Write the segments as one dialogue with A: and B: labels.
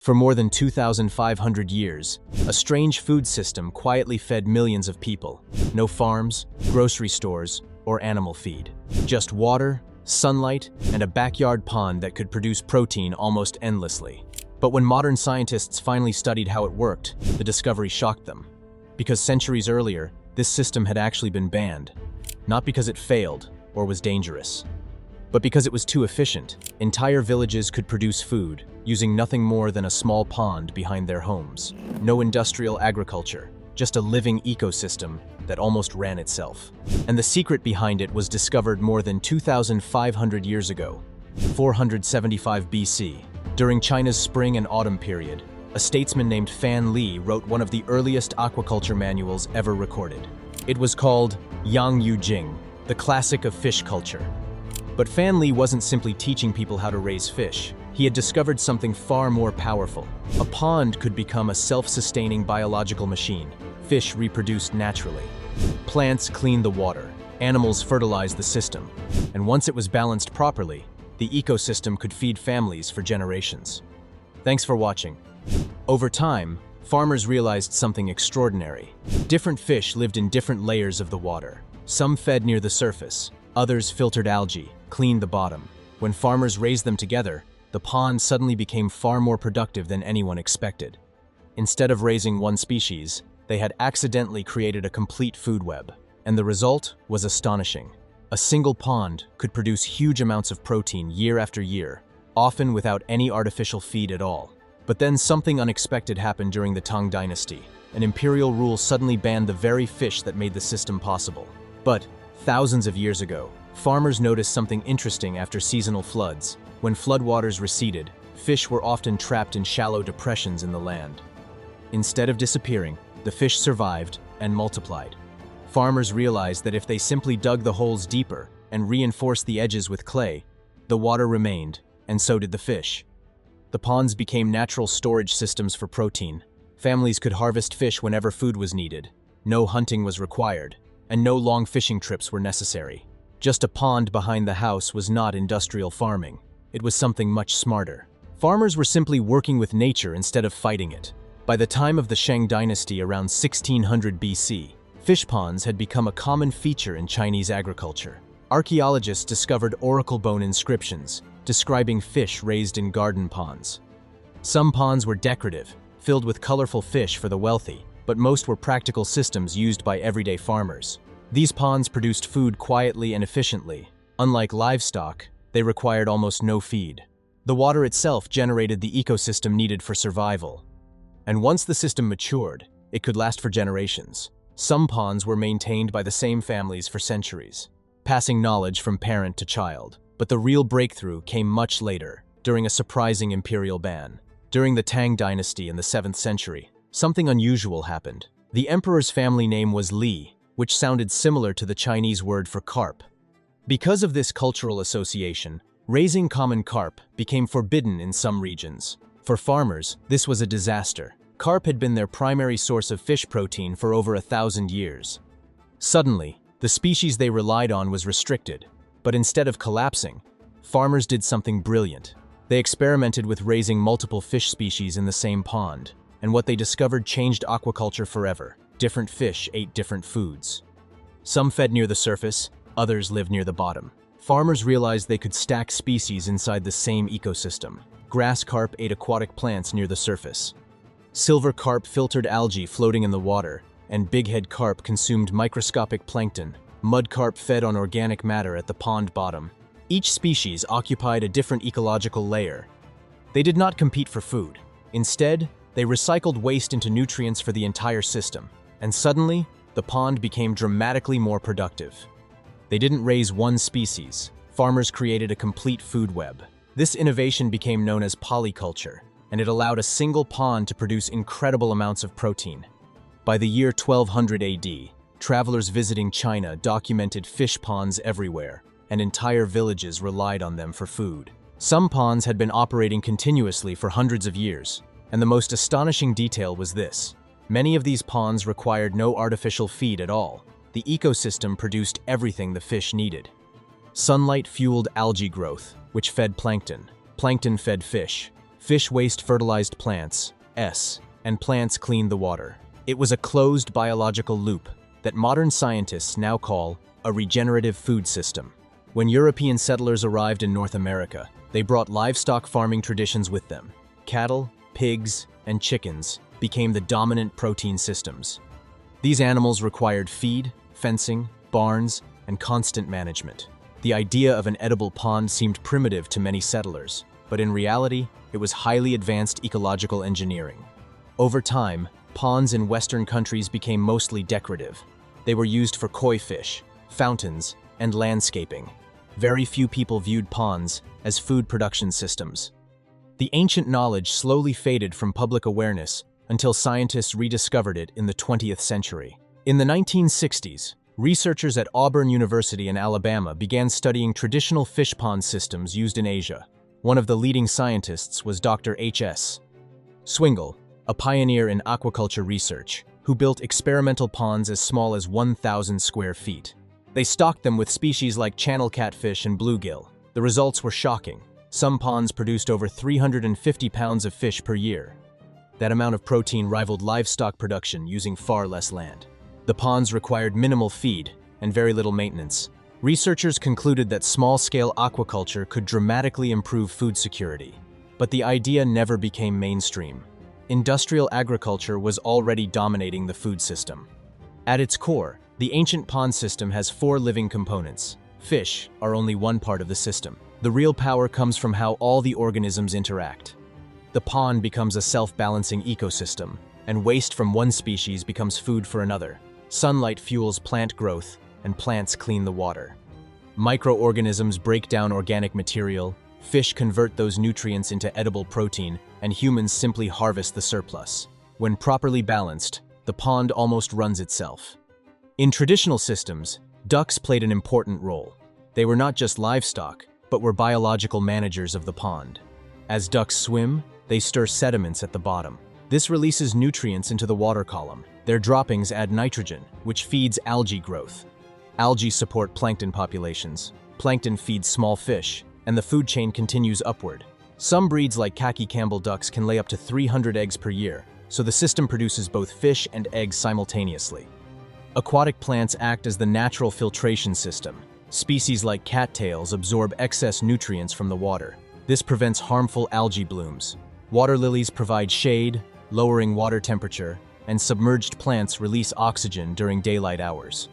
A: For more than 2,500 years, a strange food system quietly fed millions of people. No farms, grocery stores, or animal feed. Just water, sunlight, and a backyard pond that could produce protein almost endlessly. But when modern scientists finally studied how it worked, the discovery shocked them. Because centuries earlier, this system had actually been banned. Not because it failed or was dangerous, but because it was too efficient. Entire villages could produce food, using nothing more than a small pond behind their homes. No industrial agriculture, just a living ecosystem that almost ran itself. And the secret behind it was discovered more than 2,500 years ago, 475 BC. During China's spring and autumn period, a statesman named Fan Li wrote one of the earliest aquaculture manuals ever recorded. It was called Yang Yu Jing, the classic of fish culture. But Fan Li wasn't simply teaching people how to raise fish. He had discovered something far more powerful. A pond could become a self-sustaining biological machine. Fish reproduced naturally. Plants cleaned the water. Animals fertilized the system. And once it was balanced properly, the ecosystem could feed families for generations. Thanks for watching. Over time, farmers realized something extraordinary. Different fish lived in different layers of the water. Some fed near the surface. Others filtered algae, cleaned the bottom. When farmers raised them together, the pond suddenly became far more productive than anyone expected. Instead of raising one species, they had accidentally created a complete food web. And the result was astonishing. A single pond could produce huge amounts of protein year after year, often without any artificial feed at all. But then something unexpected happened during the Tang Dynasty. An imperial rule suddenly banned the very fish that made the system possible. But thousands of years ago, farmers noticed something interesting after seasonal floods. When floodwaters receded, fish were often trapped in shallow depressions in the land. Instead of disappearing, the fish survived and multiplied. Farmers realized that if they simply dug the holes deeper and reinforced the edges with clay, the water remained, and so did the fish. The ponds became natural storage systems for protein. Families could harvest fish whenever food was needed. No hunting was required, and no long fishing trips were necessary. Just a pond behind the house was not industrial farming. It was something much smarter. Farmers were simply working with nature instead of fighting it. By the time of the Shang Dynasty around 1600 BC, fish ponds had become a common feature in Chinese agriculture. Archaeologists discovered oracle bone inscriptions describing fish raised in garden ponds. Some ponds were decorative, filled with colorful fish for the wealthy, but most were practical systems used by everyday farmers. These ponds produced food quietly and efficiently. Unlike livestock, they required almost no feed. The water itself generated the ecosystem needed for survival. And once the system matured, it could last for generations. Some ponds were maintained by the same families for centuries, passing knowledge from parent to child. But the real breakthrough came much later, during a surprising imperial ban. During the Tang Dynasty in the 7th century, something unusual happened. The emperor's family name was Li, which sounded similar to the Chinese word for carp. Because of this cultural association, raising common carp became forbidden in some regions. For farmers, this was a disaster. Carp had been their primary source of fish protein for over 1,000 years. Suddenly, the species they relied on was restricted. But instead of collapsing, farmers did something brilliant. They experimented with raising multiple fish species in the same pond, and what they discovered changed aquaculture forever. Different fish ate different foods. Some fed near the surface, others lived near the bottom. Farmers realized they could stack species inside the same ecosystem. Grass carp ate aquatic plants near the surface. Silver carp filtered algae floating in the water, and bighead carp consumed microscopic plankton. Mud carp fed on organic matter at the pond bottom. Each species occupied a different ecological layer. They did not compete for food. Instead, they recycled waste into nutrients for the entire system. And suddenly, the pond became dramatically more productive. They didn't raise one species. Farmers created a complete food web. This innovation became known as polyculture, and it allowed a single pond to produce incredible amounts of protein. By the year 1200 AD, travelers visiting China documented fish ponds everywhere, and entire villages relied on them for food. Some ponds had been operating continuously for hundreds of years, and the most astonishing detail was this. Many of these ponds required no artificial feed at all. The ecosystem produced everything the fish needed. Sunlight fueled algae growth, which fed plankton. Plankton fed fish. Fish waste fertilized plants, S, and plants cleaned the water. It was a closed biological loop that modern scientists now call a regenerative food system. When European settlers arrived in North America, they brought livestock farming traditions with them. Cattle, pigs, and chickens became the dominant protein systems. These animals required feed, fencing, barns, and constant management. The idea of an edible pond seemed primitive to many settlers, but in reality, it was highly advanced ecological engineering. Over time, ponds in Western countries became mostly decorative. They were used for koi fish, fountains, and landscaping. Very few people viewed ponds as food production systems. The ancient knowledge slowly faded from public awareness until scientists rediscovered it in the 20th century. In the 1960s, researchers at Auburn University in Alabama began studying traditional fish pond systems used in Asia. One of the leading scientists was Dr. H.S. Swingle, a pioneer in aquaculture research, who built experimental ponds as small as 1,000 square feet. They stocked them with species like channel catfish and bluegill. The results were shocking. Some ponds produced over 350 pounds of fish per year. That amount of protein rivaled livestock production using far less land. The ponds required minimal feed and very little maintenance. Researchers concluded that small-scale aquaculture could dramatically improve food security, but the idea never became mainstream. Industrial agriculture was already dominating the food system. At its core, the ancient pond system has 4 living components. Fish are only one part of the system. The real power comes from how all the organisms interact. The pond becomes a self-balancing ecosystem, and waste from one species becomes food for another. Sunlight fuels plant growth, and plants clean the water. Microorganisms break down organic material, fish convert those nutrients into edible protein, and humans simply harvest the surplus. When properly balanced, the pond almost runs itself. In traditional systems, ducks played an important role. They were not just livestock, but were biological managers of the pond. As ducks swim, they stir sediments at the bottom. This releases nutrients into the water column. Their droppings add nitrogen, which feeds algae growth. Algae support plankton populations. Plankton feeds small fish, and the food chain continues upward. Some breeds like khaki Campbell ducks can lay up to 300 eggs per year, so the system produces both fish and eggs simultaneously. Aquatic plants act as the natural filtration system. Species like cattails absorb excess nutrients from the water. This prevents harmful algae blooms. Water lilies provide shade, lowering water temperature, and submerged plants release oxygen during daylight hours.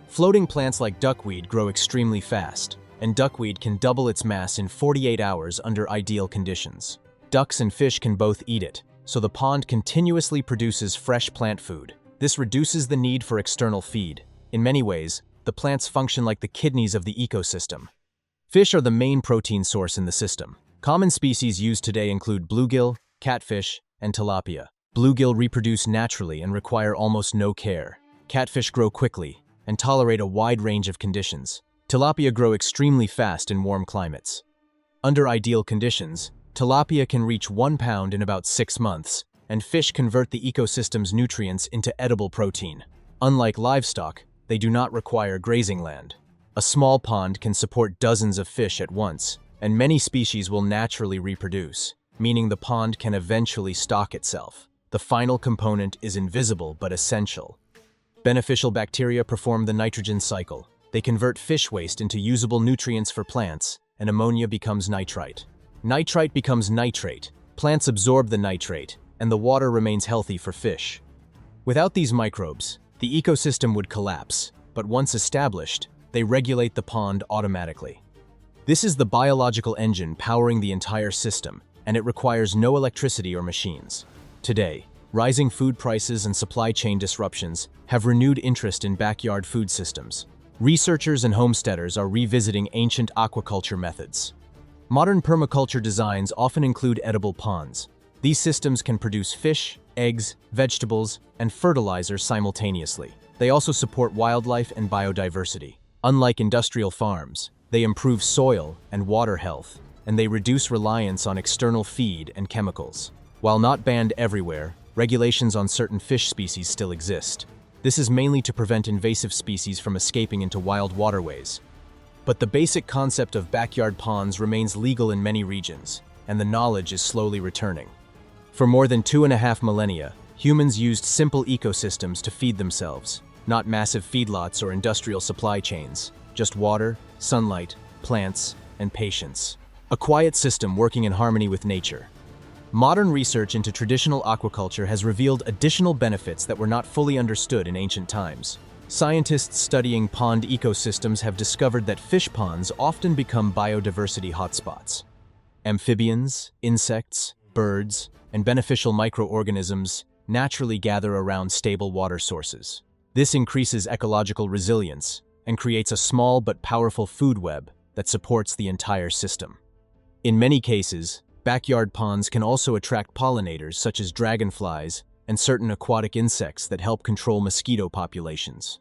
A: Floating plants like duckweed grow extremely fast, and duckweed can double its mass in 48 hours under ideal conditions. Ducks and fish can both eat it, so the pond continuously produces fresh plant food. This reduces the need for external feed. In many ways, the plants function like the kidneys of the ecosystem. Fish are the main protein source in the system. Common species used today include bluegill, catfish, and tilapia. Bluegill reproduce naturally and require almost no care. Catfish grow quickly and tolerate a wide range of conditions. Tilapia grow extremely fast in warm climates. Under ideal conditions, tilapia can reach 1 pound in about 6 months, and fish convert the ecosystem's nutrients into edible protein. Unlike livestock, they do not require grazing land. A small pond can support dozens of fish at once, and many species will naturally reproduce, meaning the pond can eventually stock itself. The final component is invisible but essential. Beneficial bacteria perform the nitrogen cycle. They convert fish waste into usable nutrients for plants, and ammonia becomes nitrite. Nitrite becomes nitrate. Plants absorb the nitrate, and the water remains healthy for fish. Without these microbes, the ecosystem would collapse, but once established, they regulate the pond automatically. This is the biological engine powering the entire system, and it requires no electricity or machines. Today, rising food prices and supply chain disruptions have renewed interest in backyard food systems. Researchers and homesteaders are revisiting ancient aquaculture methods. Modern permaculture designs often include edible ponds. These systems can produce fish, eggs, vegetables, and fertilizer simultaneously. They also support wildlife and biodiversity. Unlike industrial farms, they improve soil and water health, and they reduce reliance on external feed and chemicals. While not banned everywhere, regulations on certain fish species still exist. This is mainly to prevent invasive species from escaping into wild waterways. But the basic concept of backyard ponds remains legal in many regions. and the knowledge is slowly returning. For more than 2.5 millennia, humans used simple ecosystems to feed themselves, not massive feedlots or industrial supply chains, just water, sunlight, plants, and patience. A quiet system working in harmony with nature. Modern research into traditional aquaculture has revealed additional benefits that were not fully understood in ancient times. Scientists studying pond ecosystems have discovered that fish ponds often become biodiversity hotspots. Amphibians, insects, birds, and beneficial microorganisms naturally gather around stable water sources. This increases ecological resilience and creates a small but powerful food web that supports the entire system. In many cases, backyard ponds can also attract pollinators such as dragonflies and certain aquatic insects that help control mosquito populations.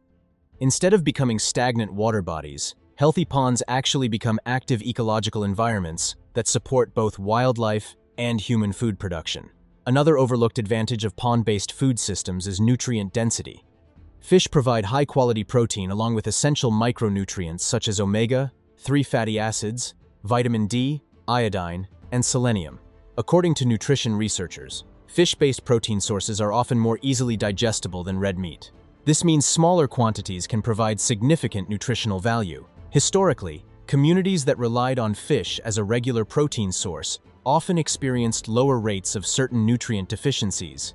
A: Instead of becoming stagnant water bodies, healthy ponds actually become active ecological environments that support both wildlife and human food production. Another overlooked advantage of pond-based food systems is nutrient density. Fish provide high-quality protein along with essential micronutrients such as omega-3 fatty acids, vitamin D, iodine, and selenium. According to nutrition researchers, fish-based protein sources are often more easily digestible than red meat. This means smaller quantities can provide significant nutritional value. Historically, communities that relied on fish as a regular protein source often experienced lower rates of certain nutrient deficiencies.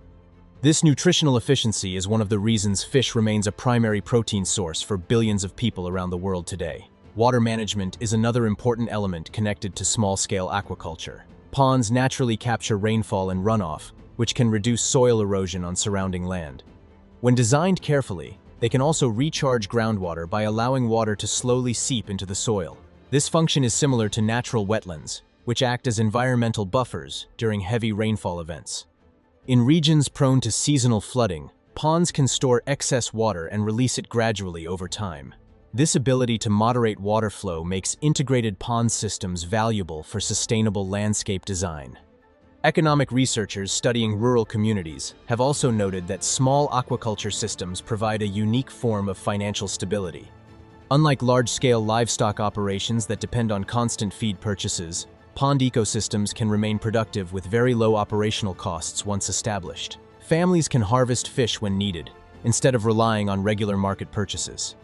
A: This nutritional efficiency is one of the reasons fish remains a primary protein source for billions of people around the world today. Water management is another important element connected to small-scale aquaculture. Ponds naturally capture rainfall and runoff, which can reduce soil erosion on surrounding land. When designed carefully, they can also recharge groundwater by allowing water to slowly seep into the soil. This function is similar to natural wetlands, which act as environmental buffers during heavy rainfall events. In regions prone to seasonal flooding, ponds can store excess water and release it gradually over time. This ability to moderate water flow makes integrated pond systems valuable for sustainable landscape design. Economic researchers studying rural communities have also noted that small aquaculture systems provide a unique form of financial stability. Unlike large-scale livestock operations that depend on constant feed purchases, pond ecosystems can remain productive with very low operational costs once established. Families can harvest fish when needed, instead of relying on regular market purchases.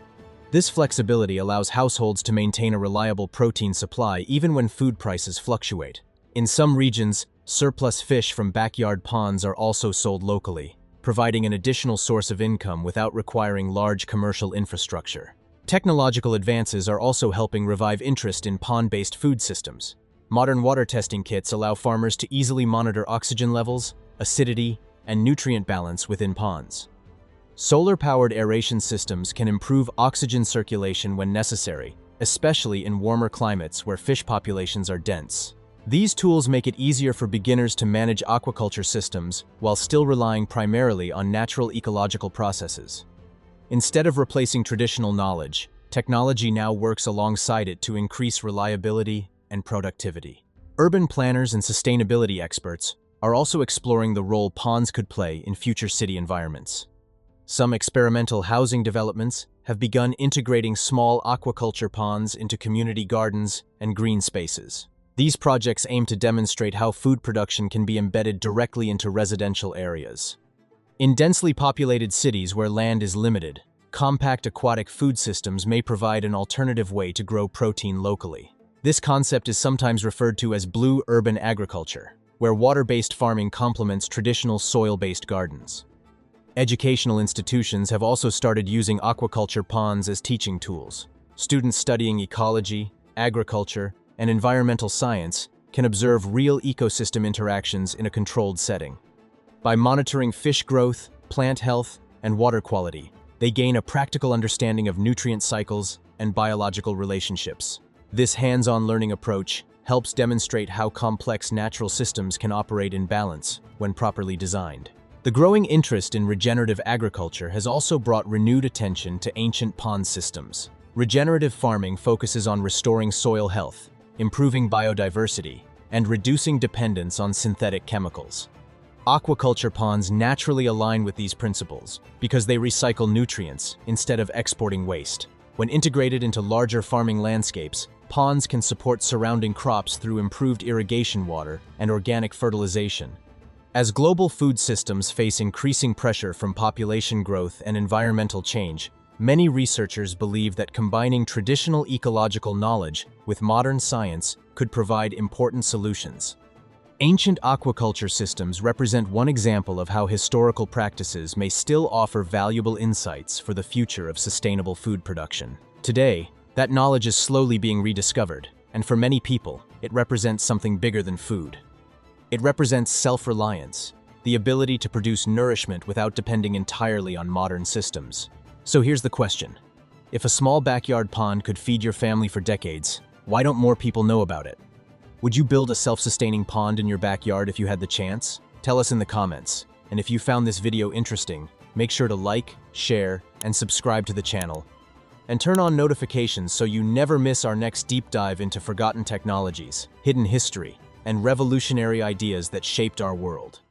A: This flexibility allows households to maintain a reliable protein supply even when food prices fluctuate. In some regions, surplus fish from backyard ponds are also sold locally, providing an additional source of income without requiring large commercial infrastructure. Technological advances are also helping revive interest in pond-based food systems. Modern water testing kits allow farmers to easily monitor oxygen levels, acidity, and nutrient balance within ponds. Solar-powered aeration systems can improve oxygen circulation when necessary, especially in warmer climates where fish populations are dense. These tools make it easier for beginners to manage aquaculture systems while still relying primarily on natural ecological processes. Instead of replacing traditional knowledge, technology now works alongside it to increase reliability and productivity. Urban planners and sustainability experts are also exploring the role ponds could play in future city environments. Some experimental housing developments have begun integrating small aquaculture ponds into community gardens and green spaces. These projects aim to demonstrate how food production can be embedded directly into residential areas. In densely populated cities where land is limited, compact aquatic food systems may provide an alternative way to grow protein locally. This concept is sometimes referred to as blue urban agriculture, where water-based farming complements traditional soil-based gardens. Educational institutions have also started using aquaculture ponds as teaching tools. Students studying ecology, agriculture, and environmental science can observe real ecosystem interactions in a controlled setting. By monitoring fish growth, plant health, and water quality, they gain a practical understanding of nutrient cycles and biological relationships. This hands-on learning approach helps demonstrate how complex natural systems can operate in balance when properly designed. The growing interest in regenerative agriculture has also brought renewed attention to ancient pond systems. Regenerative farming focuses on restoring soil health, improving biodiversity, and reducing dependence on synthetic chemicals. Aquaculture ponds naturally align with these principles because they recycle nutrients instead of exporting waste. When integrated into larger farming landscapes, ponds can support surrounding crops through improved irrigation water and organic fertilization. As global food systems face increasing pressure from population growth and environmental change, many researchers believe that combining traditional ecological knowledge with modern science could provide important solutions. Ancient aquaculture systems represent one example of how historical practices may still offer valuable insights for the future of sustainable food production. Today, that knowledge is slowly being rediscovered, and for many people, it represents something bigger than food. It represents self-reliance, the ability to produce nourishment without depending entirely on modern systems. So here's the question. If a small backyard pond could feed your family for decades, why don't more people know about it? Would you build a self-sustaining pond in your backyard if you had the chance? Tell us in the comments. And if you found this video interesting, make sure to like, share, and subscribe to the channel. And turn on notifications so you never miss our next deep dive into forgotten technologies, hidden history, and revolutionary ideas that shaped our world.